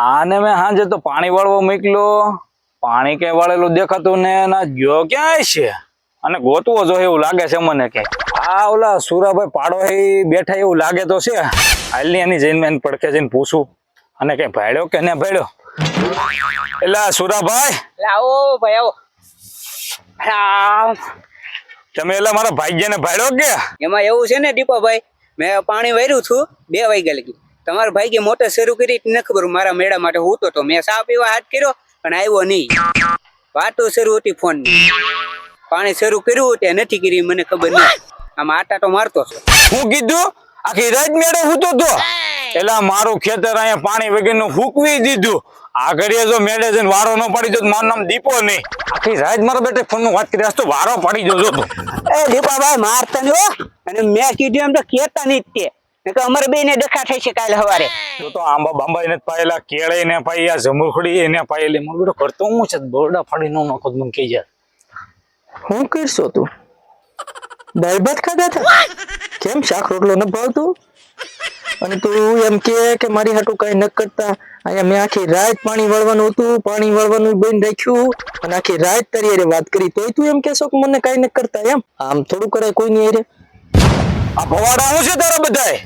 આને મેં હાજે તો પાણી વાળવા મોકલ્યો, પાણી કે વાળેલું દેખાતું ને ના ગયો ક્યાંય છે અને ગોતવો જોઈએ એવું લાગે છે મને કે આ ઓલા સુરાભાઈ પાડો હે બેઠા એવું લાગે તો છે. હાલની એની જઈને મેં પડકે જઈને પૂછું અને કઈ ભાડ્યો કે ને ભાડ્યો. એટલે સુરાભાઈ આવો ભાઈ આવો. તમે એટલે મારા ભાઈજીને ભાડ્યો કે? એમાં એવું છે ને દીપાભાઈ, મેં પાણી વાર્યું છું 2 વાગ્યા લગી. તમારા ભાઈ કે મોટર શરૂ કરી ન ખબર મારા મેળા માટે હું તો મેં ચા પીવા હાથ કર્યો પણ આવ્યો નહીં. વાતો શરૂ હતી ફોન ની, પાણી શરૂ કર્યું તે નથી કરી મને ખબર નહીં. આમાં આટા તો મારતો છો. હું કીધું આખી રાત મેળે હૂતો તો એટલે મારું ખેતર અહીંયા પાણી વગરનું ફૂકવી દીધું. આ ઘડીએ જો મેળે જઈને વારો ન પડી જો મારું નામ દીપો નહીં. આખી રાત મારા બેટે ફોન નું વાત કરી તો વારો પડી જજો તો. એ દીપાભાઈ મારતા ને હો, અને મેં કીધું એમ તો કેતા નહીં તે અમારે બે ને ડખા થઈ છે કાલે સવારે. તો આંબા બાંબા ને પાયેલા, કેળે ને પાયા, જમરૂખડી એને પાયેલી. મારો બેટો કરતો હું છે દોરડા ફાડી નો નાખો મને કહી જાય. હું કરશો તું? દાળ ભાત ખાધા હતા? કેમ શાક રોટલો ન ભાવતું? અને તું એમ કે મારી હાટું કઈ ન કરતા. અહીંયા મેં આખી રાત પાણી વાળવાનું હતું, પાણી વાળવાનું બંધ રાખ્યું અને આખી રાત તારી હારે વાત કરી તોય તું એમ કેશો કે મને કઈ ન કરતા? એમ આમ થોડું કરાય કોઈ નહીં. આ ભવાડા હું છે તારા બધાય?